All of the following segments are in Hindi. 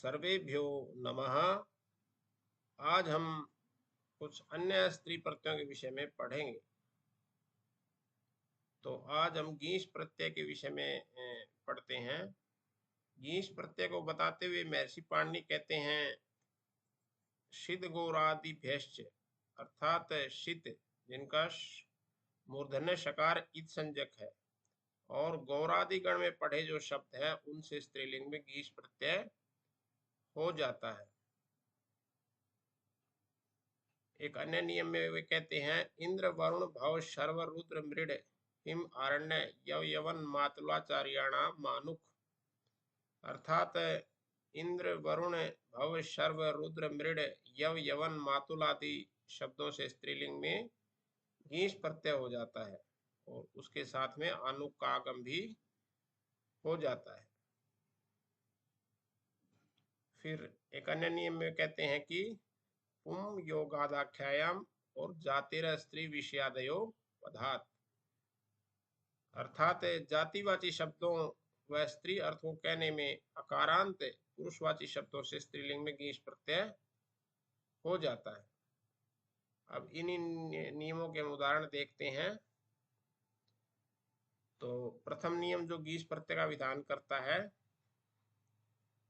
सर्वेभ्यो नमः। आज हम कुछ अन्य स्त्री प्रत्ययों के विषय में पढ़ेंगे। तो आज हम गीस प्रत्यय के विषय में पढ़ते हैं। गीस प्रत्यय को बताते हुए महर्षि पाणिनि कहते हैं शिद गौरादि भैश्च, अर्थात शित जिनका मूर्धन्य शकार इत संज्ञक है और गौरादि गण में पढ़े जो शब्द है उनसे स्त्रीलिंग में गीस प्रत्यय हो जाता है। एक अन्य नियम में वे कहते हैं इंद्र वरुण भव शर्व रुद्र मृड हिम आरण्य यव यवन मातुलाचार्याणा मानुक, अर्थात इंद्र वरुण भव शर्व रुद्र मृड यव यवन मातुल आदि शब्दों से स्त्रीलिंग में गीस प्रत्यय हो जाता है और उसके साथ में आनुक का आगम भी हो जाता है। फिर एक अन्य नियम में कहते हैं कि पुम योगादाख्यायाम और जातिर स्त्री विषयादयो पदार्थ, अर्थात जातिवाची शब्दों व स्त्री अर्थ को कहने में अकारांत पुरुषवाची शब्दों से स्त्रीलिंग में गीस प्रत्यय हो जाता है। अब इन नियमों के उदाहरण देखते हैं। तो प्रथम नियम जो गीस प्रत्यय का विधान करता है,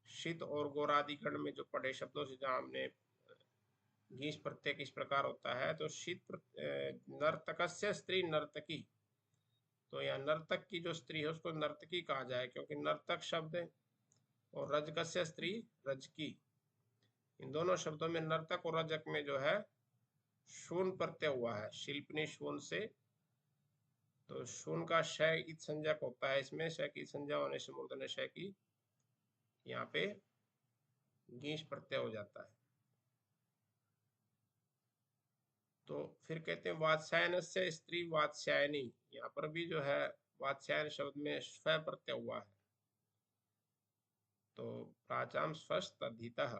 शीत और गौरादि गण में जो पढ़े शब्दों से जहां हमने गीस प्रत्यय किस प्रकार होता है, तो शीत नर्तकस्य स्त्री नर्तकी, तो यहाँ नर्तक की जो स्त्री है उसको नर्तकी कहा जाए क्योंकि नर्तक शब्द है, और रजकस्य स्त्री रजकी। इन दोनों शब्दों में नर्तक और रजक में जो है शून प्रत्यय हुआ है शिल्पनी शून से, तो शून का शय इत संज्ञक होता है, इसमें शय की संज्ञा होने से मूर्धन्य शय की यहाँ पे गीस प्रत्यय हो जाता है। तो फिर कहते हैं वात्स्यायन से स्त्री वात्स्यायनी, यहाँ पर भी जो है वात्स्यायन शब्द में स्व प्रत्यय हुआ है, तो प्राचाम स्वस्थ अधितः,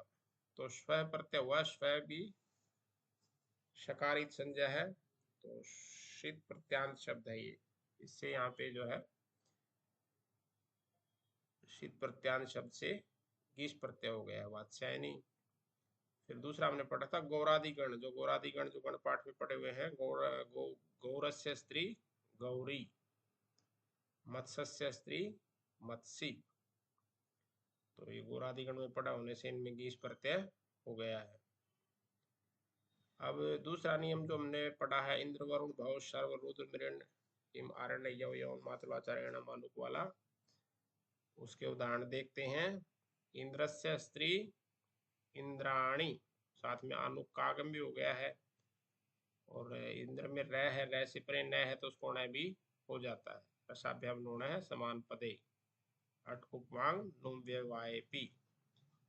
तो स्व प्रत्यय हुआ, स्व भी शकारित संज्ञा है, तो शीत प्रत्यांत शब्द है ये, इससे यहाँ पे जो है शीत प्रत्यांत शब्द से गीस प्रत्यय हो गया है वात्स्यायनी। फिर दूसरा हमने पढ़ा था गौरादिगण, जो गौरादिगण जो गण पाठ में पढ़े हुए हैं, गौरस्य स्त्री गौरी, मत्स्य स्त्री मत्सी, तो ये गौरादिगण में पढ़ा होने से इनमें गीस प्रत्यय हो गया है। अब दूसरा नियम जो हमने पढ़ा है इंद्र वरुण भव शर्व रुद्र मृण हिम आरण्य यव यवन मातुलाचार्यण मानुक वाला, उसके उदाहरण देखते हैं। इंद्रस्य स्त्री इंद्राणी, साथ में आनुक का आगम भी हो गया है, और इंद्र में रह है, रह से परे न है तो उसको न भी हो जाता है, रसाभ्याम नोण है समान पदे अटकुपवांग नुम व्यवायपी।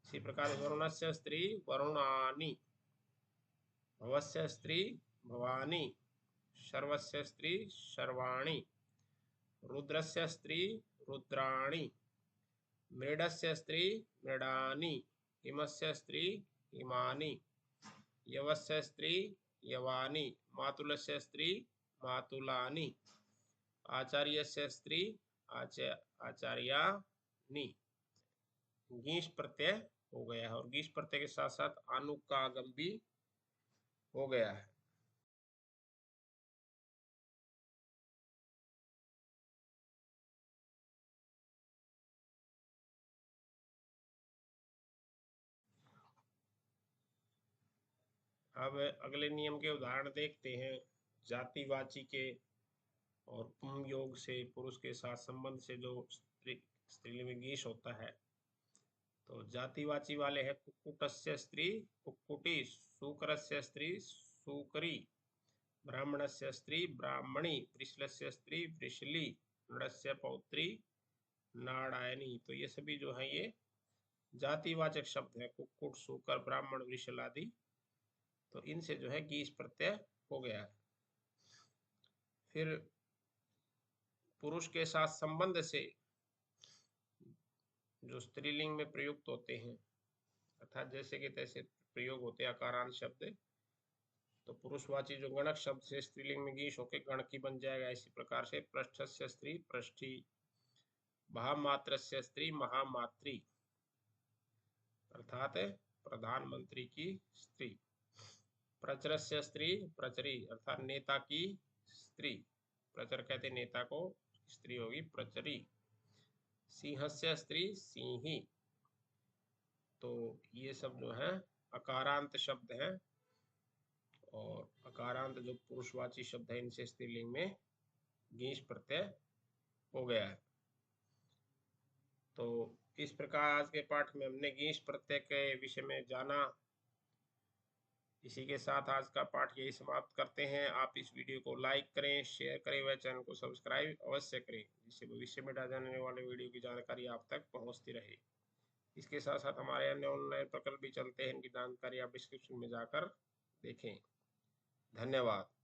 इसी प्रकार वरुणस्य स्त्री वरुणानी, भवस्य स्त्री भवानी, शर्वस्य स्त्री शर्वाणी, रुद्रस्य स्त्री रुद्राणी, मृडस्य स्त्री मृडानी, हिमस्य स्त्री हिमानी, यवस्य स्त्री यवानी, मातुलस्य स्त्री मातुलानी, आचार्यस्य स्त्री आचार्यानी। गीस प्रत्यय हो गया है और गीस प्रत्यय के साथ साथ आनुक का आगम भी हो गया है। अब अगले नियम के उदाहरण देखते हैं। जातिवाची के और पुम योग से पुरुष के साथ संबंध से जो स्त्रीलिंग में गीस होता है, तो जातिवाची वाले हैं कुक्कुटस्य स्त्री कुक्कुटी, सूकरस्य स्त्री सूकरी, ब्राह्मणस्य स्त्री ब्राह्मणी, वृषलस्य स्त्री वृषली, नृस्य पौत्री नारायणी। तो ये सभी जो है ये जातिवाचक शब्द है, कुक्कुट सूकर ब्राह्मण वृषल आदि, तो इनसे जो है गीस प्रत्यय हो गया है। फिर पुरुष के साथ संबंध से जो स्त्रीलिंग में प्रयुक्त होते हैं, अर्थात जैसे कि तैसे प्रयोग होते हैं अकारांत शब्द, तो पुरुषवाची जो गणक शब्द से स्त्रीलिंग में गीस होकर गणकी बन जाएगा। इसी प्रकार से पृष्ठस्य स्त्री पृष्ठी, महामात्रस्य स्त्री महामात्री, अर्थात प्रधानमंत्री की स्त्री। प्रचरस्य स्त्री प्रचरी अर्थात नेता की स्त्री। प्रचर कहते नेता को, स्त्री होगी प्रचरी। सिंहस्य स्त्री सिंही। तो ये सब जो है अकारांत शब्द हैं, और अकारांत जो पुरुषवाची शब्द है इनसे स्त्रीलिंग में गीस प्रत्यय हो गया है। तो इस प्रकार आज के पाठ में हमने गीस प्रत्यय के विषय में जाना। इसी के साथ आज का पाठ यही समाप्त करते हैं। आप इस वीडियो को लाइक करें, शेयर करें व चैनल को सब्सक्राइब अवश्य करें, जिससे भविष्य में डाले जाने वाले वीडियो की जानकारी आप तक पहुंचती रहे। इसके साथ साथ हमारे अन्य ऑनलाइन प्रकल्प भी चलते हैं, इनकी जानकारी आप डिस्क्रिप्शन में जाकर देखें। धन्यवाद।